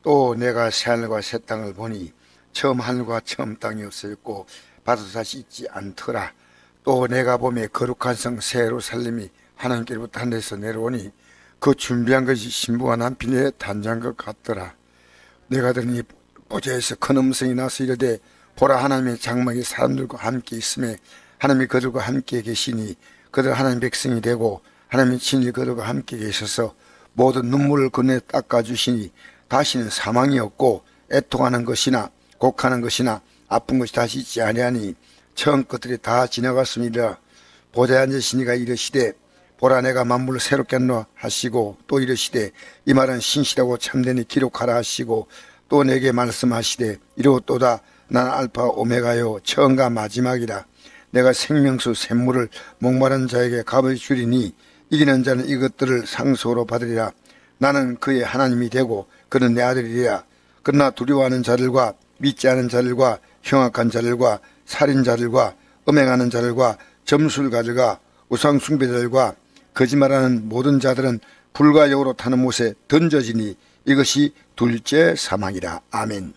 또 내가 새하늘과 새 땅을 보니 처음 하늘과 처음 땅이 없어졌고 바다도 다시 있지 않더라. 또 내가 보매 거룩한 성 새 예루살렘이 하나님께로부터 하늘에서 내려오니 그 준비한 것이 신부와 남편의 단장한 것 같더라. 내가 들으니 보좌에서 큰 음성이 나서 이르되 보라, 하나님의 장막이 사람들과 함께 있음에 하나님이 그들과 함께 계시니 그들 하나님 백성이 되고 하나님의 친히 그들과 함께 계셔서 모든 눈물을 그네 닦아주시니 다시는 사망이 없고 애통하는 것이나 곡하는 것이나 아픈 것이 다시 있지 아니하니 처음 것들이 다 지나갔습니다. 보좌에 앉으시니가 이르시되 보라, 내가 만물을 새롭게 하노라 하시고 또 이르시되 이 말은 신실하고 참되니 기록하라 하시고 또 내게 말씀하시되 이르도다, 나는 알파 오메가요 처음과 마지막이라. 내가 생명수 샘물을 목마른 자에게 값을 주리니 이기는 자는 이것들을 상속으로 받으리라. 나는 그의 하나님이 되고 그는 내 아들이라. 그러나 두려워하는 자들과 믿지 않은 자들과 흉악한 자들과 살인자들과 음행하는 자들과 점술가들과 우상숭배자들과 거짓말하는 모든 자들은 불과 영으로 타는 못에 던져지니 이것이 둘째 사망이라. 아멘.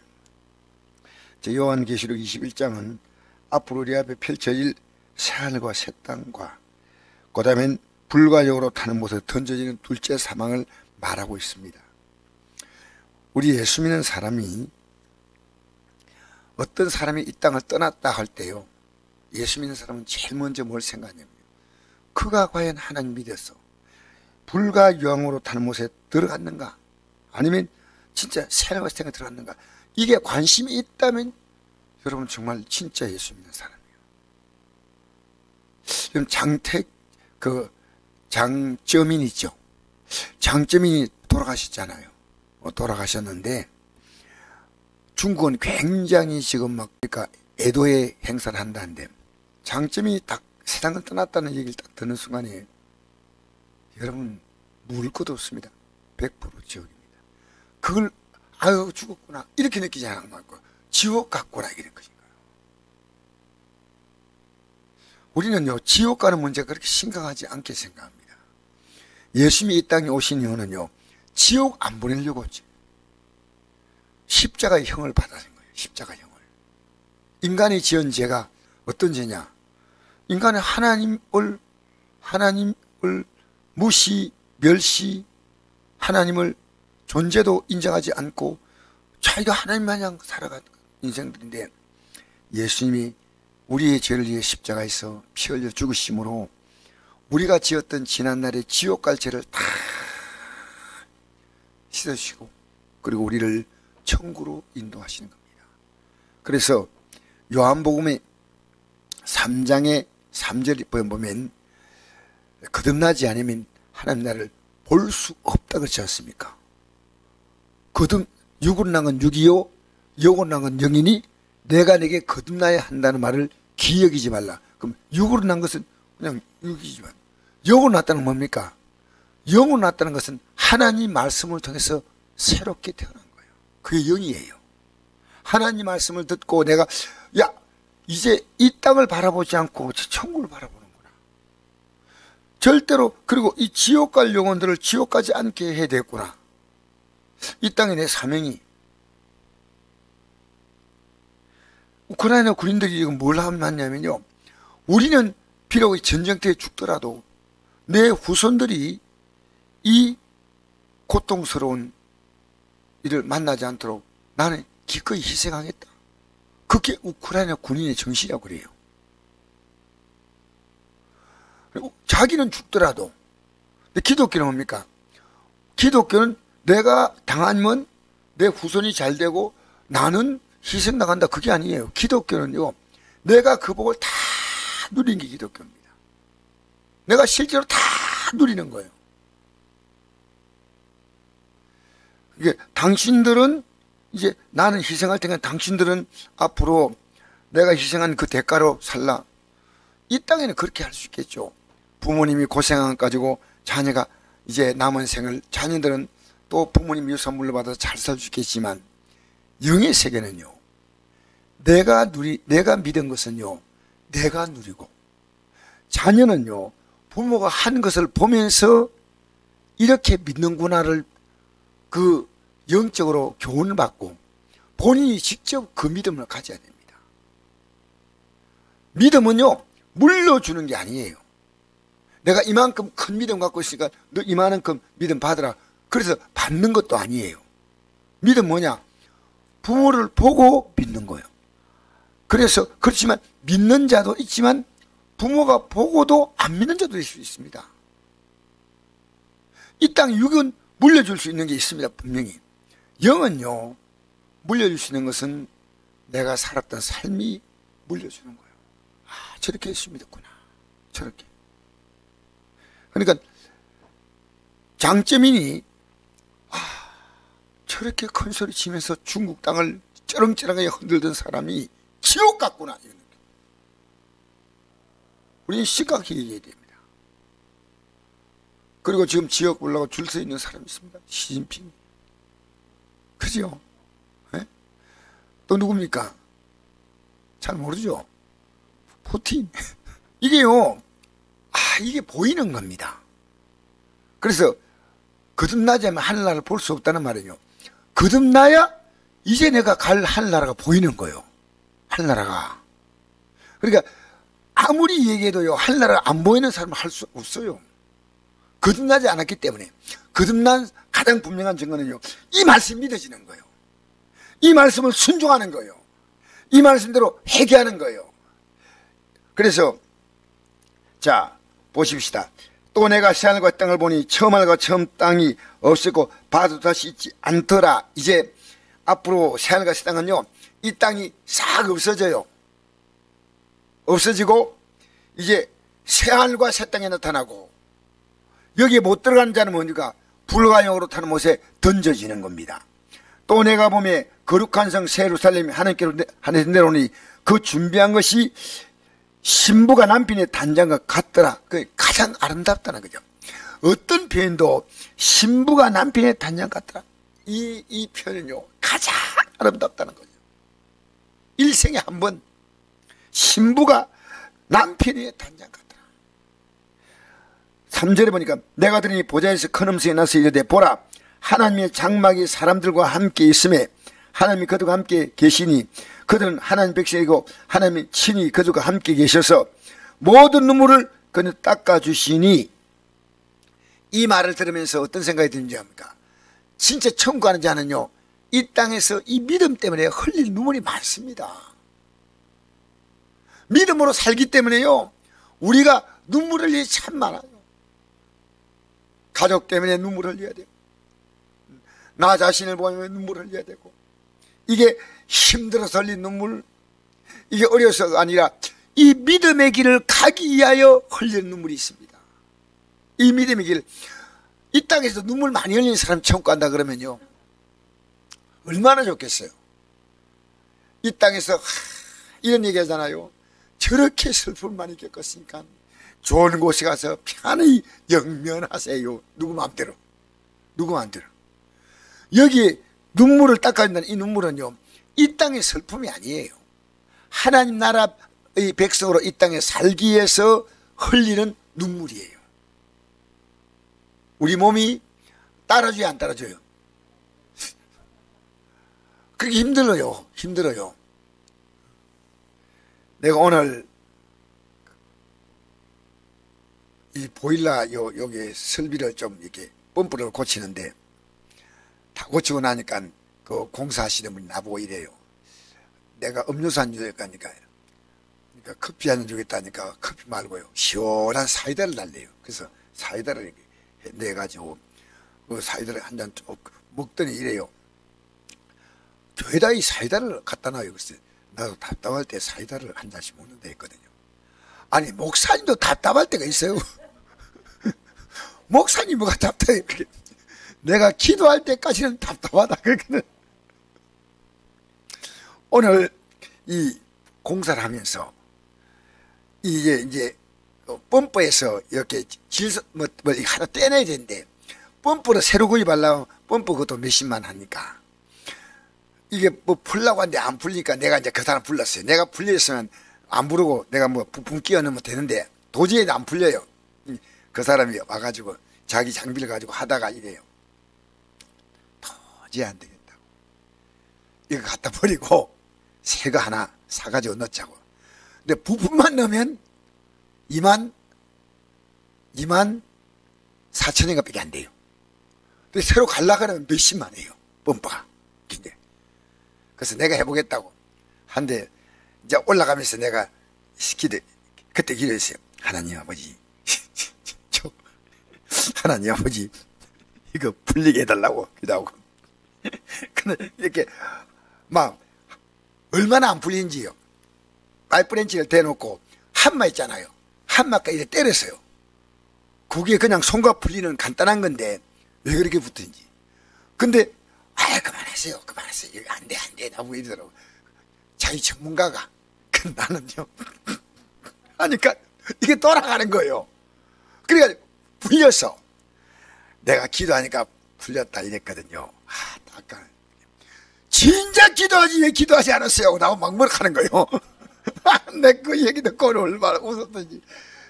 요한계시록 21장은 앞으로 우리 앞에 펼쳐질 새하늘과 새 땅과 그 다음엔 불과 영으로 타는 못에 던져지는 둘째 사망을 말하고 있습니다. 우리 예수 믿는 사람이, 어떤 사람이 이 땅을 떠났다 할 때요, 예수 믿는 사람은 제일 먼저 뭘 생각하냐면 그가 과연 하나님 믿어서 불과 영으로 타는 못에 들어갔는가, 아니면 진짜 새하늘과 새 땅에 들어갔는가, 이게 관심이 있다면 여러분 정말 진짜 예수 믿는 사람이에요. 그럼 장점인 있죠. 장점인이 돌아가셨잖아요. 돌아가셨는데 중국은 굉장히 지금 막 그러니까 애도의 행사를 한다는데, 장점이 딱 세상을 떠났다는 얘기를 딱 듣는 순간에 여러분 물을 것도 없습니다. 100% 지옥입니다. 그걸 아유 죽었구나 이렇게 느끼지 않는 거고 지옥 같구나 이런 것인가요? 우리는요 지옥 가는 문제가 그렇게 심각하지 않게 생각합니다. 예수님이 이 땅에 오신 이유는요 지옥 안 보내려고 십자가의 형을 받아낸 거예요. 십자가 형을. 인간이 지은 죄가 어떤 죄냐? 인간은 하나님을 무시, 멸시, 하나님을 존재도 인정하지 않고 자기가 하나님 마냥 살아간 인생들인데, 예수님이 우리의 죄를 위해 십자가에서 피 흘려 죽으심으로 우리가 지었던 지난날의 지옥 갈 죄를 다 씻어주시고 그리고 우리를 천국으로 인도하시는 겁니다. 그래서 요한복음의 3장의 3절 보면 거듭나지 않으면 하나님 나라를 볼 수 없다 그렇지 않습니까? 육으로 난 건 육이요 영으로 난 건 영이니 내가 내게 거듭나야 한다는 말을 기억이지 말라. 그럼 육으로 난 것은 그냥 육이지만 영으로 났다는 건 뭡니까? 영으로 났다는 것은 하나님 말씀을 통해서 새롭게 태어난 거예요. 그게 영이에요. 하나님 말씀을 듣고 내가 이제 이 땅을 바라보지 않고 천국을 바라보는구나. 절대로. 그리고 이 지옥 갈 영혼들을 지옥 가지 않게 해야 되겠구나. 이 땅에 내 사명이. 우크라이나 군인들이 지금 뭘 하냐면요, 우리는 비록 전쟁터에 죽더라도 내 후손들이 이 고통스러운 일을 만나지 않도록 나는 기꺼이 희생하겠다. 그게 우크라이나 군인의 정신이라고 그래요. 그리고 자기는 죽더라도, 근데 기독교는 뭡니까? 기독교는 내가 당하면 내 후손이 잘 되고 나는 희생 나간다, 그게 아니에요. 기독교는요 내가 그 복을 다 누린 게 기독교입니다. 내가 실제로 다 누리는 거예요. 이게 당신들은 이제 나는 희생할 테니까 당신들은 앞으로 내가 희생한 그 대가로 살라. 이 땅에는 그렇게 할 수 있겠죠. 부모님이 고생한 가지고 자녀가 이제 남은 생을, 자녀들은 또 부모님 유산 물려받아서 잘 살 수 있겠지만 영의 세계는요 내가 믿은 것은요 내가 누리고, 자녀는요 부모가 한 것을 보면서 이렇게 믿는구나를 그 영적으로 교훈을 받고 본인이 직접 그 믿음을 가져야 됩니다. 믿음은요, 물려주는 게 아니에요. 내가 이만큼 큰 믿음 갖고 있으니까 너 이만큼 믿음 받으라. 그래서 받는 것도 아니에요. 믿음 뭐냐? 부모를 보고 믿는 거예요. 그래서 그렇지만 믿는 자도 있지만 부모가 보고도 안 믿는 자도 있을 수 있습니다. 이 땅 육은 물려줄 수 있는 게 있습니다. 분명히. 영은요, 물려줄 수 있는 것은 내가 살았던 삶이 물려주는 거예요. 아, 저렇게 예수 믿었구나. 저렇게. 그러니까 장점이니 저렇게 큰 소리 치면서 중국 땅을 쩌렁쩌렁하게 흔들던 사람이 지옥 같구나. 우리는 심각하게 얘기해야 됩니다. 그리고 지금 지역 올라가 줄 서 있는 사람이 있습니다. 시진핑. 그죠? 네? 또 누굽니까? 잘 모르죠? 푸틴. 이게요, 이게 보이는 겁니다. 그래서 거듭나지 않으면 하늘나라를 볼 수 없다는 말이에요. 거듭나야 이제 내가 갈 하늘나라가 보이는 거예요. 하늘나라가. 그러니까 아무리 얘기해도요, 하늘나라가 안 보이는 사람은 할 수 없어요. 거듭나지 않았기 때문에. 거듭난 가장 분명한 증거는요, 이 말씀이 믿어지는 거예요. 이 말씀을 순종하는 거예요. 이 말씀대로 회개하는 거예요. 그래서 자, 보십시다. 또 내가 새하늘과 땅을 보니 처음 하늘과 처음 땅이 없었고 바다도 다시 있지 않더라. 이제 앞으로 새하늘과 새 땅은요, 이 땅이 싹 없어져요. 없어지고 이제 새하늘과 새 땅이 나타나고, 여기에 못 들어가는 자는 뭡니까? 불가용으로 타는 못에 던져지는 겁니다. 또 내가 보매 거룩한 성 새 예루살렘이 하나님께로 내려오니 그 준비한 것이 신부가 남편의 단장과 같더라. 그게 가장 아름답다는 거죠. 어떤 표현도 신부가 남편의 단장 같더라. 이 표현은요, 가장 아름답다는 거죠. 일생에 한 번 신부가 남편의 단장 같더라. 3절에 보니까 내가 들으니 보좌에서 큰 음성이 나서 이르되 보라, 하나님의 장막이 사람들과 함께 있음에 하나님이 그들과 함께 계시니 그들은 하나님 백성이고 하나님이 친히 그들과 함께 계셔서 모든 눈물을 그는 닦아주시니. 이 말을 들으면서 어떤 생각이 드는지 압니까? 진짜 천국 가는 자는요, 이 땅에서 이 믿음 때문에 흘릴 눈물이 많습니다. 믿음으로 살기 때문에요, 우리가 눈물 흘릴 일이 참 많아요. 가족 때문에 눈물 흘려야 돼요. 나 자신을 보면 눈물 흘려야 되고, 이게 힘들어서 흘린 눈물, 이게 어려서가 아니라 이 믿음의 길을 가기 위하여 흘리는 눈물이 있습니다. 이 믿음의 길, 이 땅에서 눈물 많이 흘리는 사람 천국 간다 그러면요, 얼마나 좋겠어요. 이 땅에서 이런 얘기 하잖아요. 저렇게 슬픔을 많이 겪었으니까 좋은 곳에 가서 편히 영면하세요. 누구 마음대로. 누구 마음대로. 여기 눈물을 닦아준다는 이 눈물은요, 이 땅의 슬픔이 아니에요. 하나님 나라의 백성으로 이 땅에 살기 위해서 흘리는 눈물이에요. 우리 몸이 따라줘요, 안 따라줘요? 그렇게 힘들어요. 힘들어요. 내가 오늘 이 보일러 여기 설비를 좀 이렇게 펌프를 고치는데, 다 고치고 나니까 그 공사하시는 분이 나보고 이래요. 내가 음료수 한 잔 주니까, 그러니까 커피 한 잔 주겠다니까 커피 말고요, 시원한 사이다를 달래요. 그래서 사이다를 이렇게 내가지고 그 사이다를 한 잔 쭉 먹더니 이래요. 교회다 이 사이다를 갖다 놔요. 그래서 나도 답답할 때 사이다를 한 잔씩 먹는다 했거든요. 아니, 목사님도 답답할 때가 있어요. 목사님 뭐가 답답해. 내가 기도할 때까지는 답답하다 그러거든. 오늘 이 공사를 하면서 이제 펌프에서 이렇게 뭐 하나 떼내야 되는데, 펌프를 새로 구입하려면 펌프 그것도 몇십만 하니까 이게 뭐 풀라고 하는데 안 풀리니까 내가 이제 그 사람 불렀어요. 내가 풀렸으면 안 부르고 내가 뭐 부품 끼워 넣으면 되는데 도저히 안 풀려요. 그 사람이 와가지고 자기 장비를 가지고 하다가 이래요. 이제 안 되겠다고. 이거 갖다 버리고 새 거 하나 사가지고 넣자고. 근데 부품만 넣으면 2만 4천인가 밖에 안 돼요. 근데 새로 갈라 그러면 몇십만이에요. 범퍼가. 그래서 내가 해보겠다고. 한데 이제 올라가면서 내가 그때 기도했어요. 하나님 아버지, 하나님 아버지, 이거 풀리게 해달라고 기도하고. 근데 이렇게 막 얼마나 안 풀린지요. 파이프렌치를 대놓고 한마 있잖아요. 한마가 이렇게 때렸어요. 그게 그냥 손과 풀리는 간단한 건데 왜 그렇게 붙은지. 근데 그만하세요. 이거 안 돼. 나보고 이러더라고. 자기 전문가가. 나는요. 하니까 이게 돌아가는 거예요. 그러니까 풀려서 내가 기도하니까 풀렸다 이랬거든요. 아까 진작 기도하지 왜 기도하지 않았어요 하고 나하고 막 뭐라고 하는 거예요. 내 그 얘기 듣고 얼마나 웃었던지.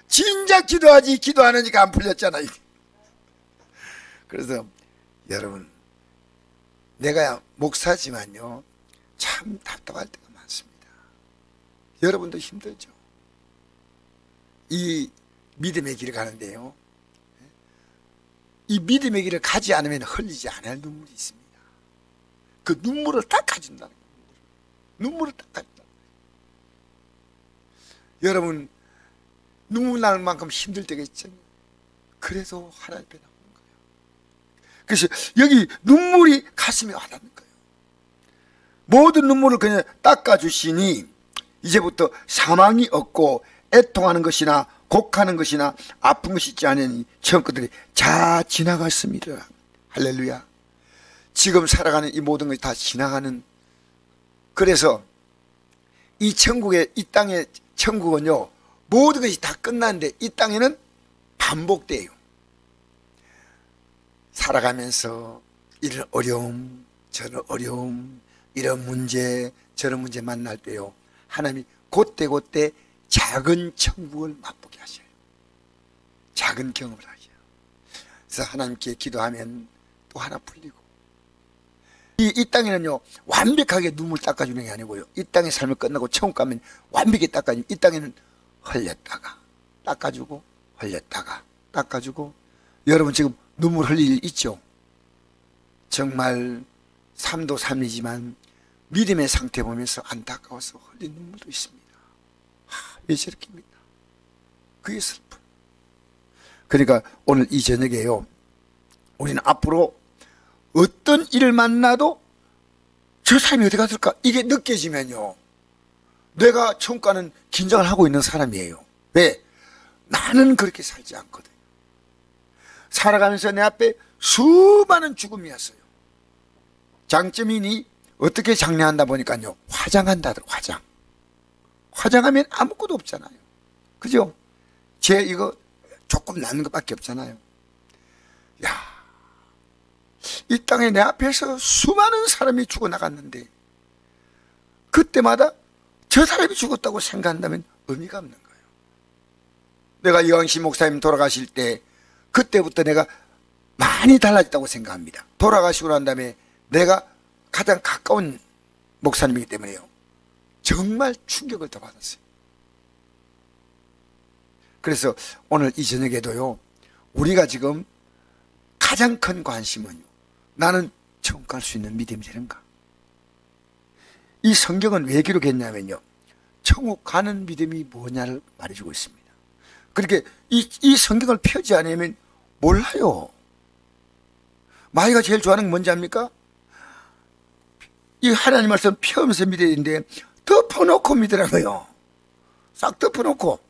진작 기도하지 기도 안 하니까 안 풀렸잖아. 그래서 여러분, 내가 목사지만요 참 답답할 때가 많습니다. 여러분도 힘들죠. 이 믿음의 길을 가는데요, 이 믿음의 길을 가지 않으면 흘리지 않을 눈물이 있습니다. 그 눈물을 닦아준다는 거예요. 눈물을 닦아준다. 여러분, 눈물 날 만큼 힘들 때가 있잖아요. 그래서 하나님 앞에 나오는 거예요. 그래서 여기 눈물이 가슴에 와닿는 거예요. 모든 눈물을 그냥 닦아주시니 이제부터 사망이 없고 애통하는 것이나 곡하는 것이나 아픈 것이 있지 않으니 처음 것들이 다 지나갔습니다. 할렐루야. 지금 살아가는 이 모든 것이 다 지나가는. 그래서 이 천국의, 이 땅의 천국은요, 모든 것이 다 끝났는데 이 땅에는 반복돼요. 살아가면서 이런 어려움, 저런 어려움, 이런 문제, 저런 문제 만날 때요, 하나님이 그때 작은 천국을 맛보게 하셔요. 작은 경험을 하셔요. 그래서 하나님께 기도하면 또 하나 풀리고. 이 땅에는요, 완벽하게 눈물 닦아주는 게 아니고요, 이 땅의 삶을 끝나고 천국 가면 완벽히 닦아주는, 이 땅에는 흘렸다가 닦아주고 흘렸다가 닦아주고. 여러분 지금 눈물 흘릴 일 있죠? 정말 삶도 삶이지만 믿음의 상태 보면서 안타까워서 흘린 눈물도 있습니다. 왜 저렇게입니까? 그게 슬픔. 그러니까 오늘 이 저녁에요, 우리는 앞으로 어떤 일을 만나도 저 사람이 어디 갔을까? 이게 느껴지면요, 내가 천국 가는 긴장을 하고 있는 사람이에요. 왜? 나는 그렇게 살지 않거든. 살아가면서 내 앞에 수많은 죽음이 왔어요. 장점이니 어떻게 장례한다 보니까요, 화장한다더라. 화장하면 아무것도 없잖아요. 그죠? 이거 조금 나는 것밖에 없잖아요. 야, 이 땅에 내 앞에서 수많은 사람이 죽어나갔는데 그때마다 저 사람이 죽었다고 생각한다면 의미가 없는 거예요. 내가 이광식 목사님 돌아가실 때 그때부터 내가 많이 달라졌다고 생각합니다. 돌아가시고 난 다음에 내가 가장 가까운 목사님이기 때문에요, 정말 충격을 더 받았어요. 그래서 오늘 이 저녁에도요, 우리가 지금 가장 큰 관심은요, 나는 천국 갈 수 있는 믿음이 되는가? 이 성경은 왜 기록했냐면요, 천국 가는 믿음이 뭐냐를 말해주고 있습니다. 그렇게 이 성경을 펴지 않으면 몰라요. 마이가 제일 좋아하는 건 뭔지 압니까? 이 하나님 말씀 펴면서 믿어야 되는데 덮어놓고 믿으라고요. 싹 덮어놓고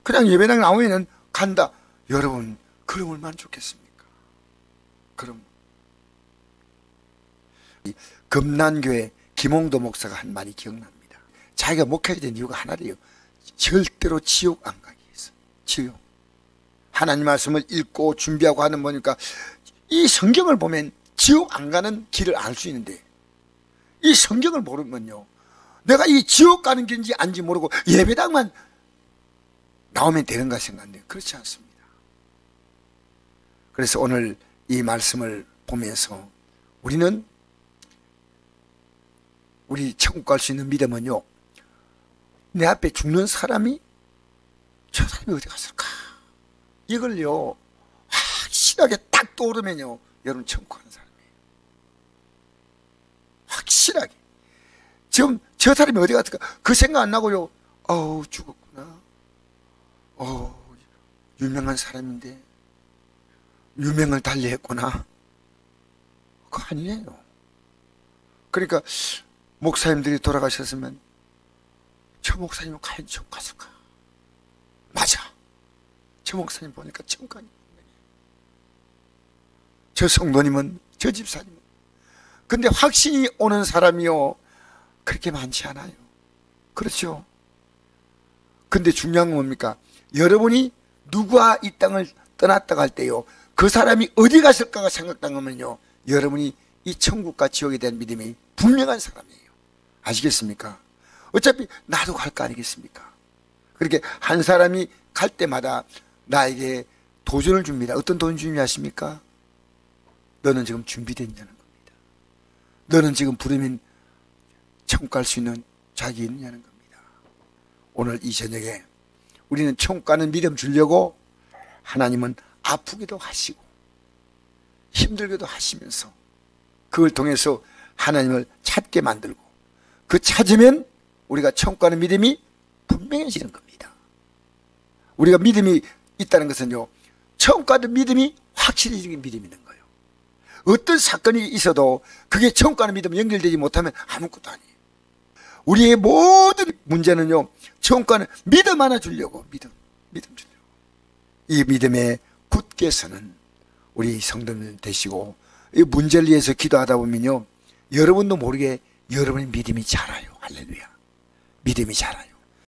그냥 예배당 나오면 간다. 여러분, 그럼 얼마나 좋겠습니까? 그럼 금난교회 김홍도 목사가 한 말이 기억납니다. 자기가 목회하게 된 이유가 하나래요. 절대로 지옥 안 가기 위해서. 지옥. 하나님 말씀을 읽고 준비하고 하는 거니까 이 성경을 보면 지옥 안 가는 길을 알 수 있는데, 이 성경을 모르면요, 내가 이 지옥 가는 길인지 아닌지 모르고 예배당만 나오면 되는가 생각하는데 그렇지 않습니다. 그래서 오늘 이 말씀을 보면서 우리는 우리 천국 갈 수 있는 믿음은요, 내 앞에 죽는 사람이 저 사람이 어디 갔을까? 이걸요 확실하게 딱 떠오르면요, 여러분 천국 가는 사람이에요. 확실하게. 지금 저 사람이 어디 갔을까? 그 생각 안 나고요, 죽었구나. 유명한 사람인데 유명을 달리했구나. 그거 아니에요. 그러니까 목사님들이 돌아가셨으면 저 목사님은 과연 천국 갔을까? 맞아. 저 목사님 보니까 천국 가니. 저 성도님은, 저 집사님은. 근데 확신이 오는 사람이요, 그렇게 많지 않아요. 그렇죠? 근데 중요한 건 뭡니까? 여러분이 누구와 이 땅을 떠났다 갈 때요, 그 사람이 어디 갔을까가 생각당하면요, 여러분이 이 천국과 지옥에 대한 믿음이 분명한 사람이에요. 아시겠습니까? 어차피 나도 갈 거 아니겠습니까? 그렇게 한 사람이 갈 때마다 나에게 도전을 줍니다. 어떤 도전 주는지 아십니까? 너는 지금 준비됐냐는 겁니다. 너는 지금 부르면 천국 갈 수 있는 자격이 있느냐는 겁니다. 오늘 이 저녁에 우리는 천국 가는 믿음 주려고 하나님은 아프기도 하시고 힘들기도 하시면서 그걸 통해서 하나님을 찾게 만들고, 그 찾으면 우리가 천국 가는 믿음이 분명해지는 겁니다. 우리가 믿음이 있다는 것은요, 천국 가는 믿음이 확실해지는 믿음이 있는 거예요. 어떤 사건이 있어도 그게 천국 가는 믿음 연결되지 못하면 아무것도 아니에요. 우리의 모든 문제는요, 천국 가는 믿음 하나 주려고, 믿음 주려고. 이 믿음에 굳게 서는 우리 성도들 되시고, 이 문제를 위해서 기도하다 보면요, 여러분도 모르게 여러분의 믿음이 자라요. 할렐루야. 믿음이 자라요.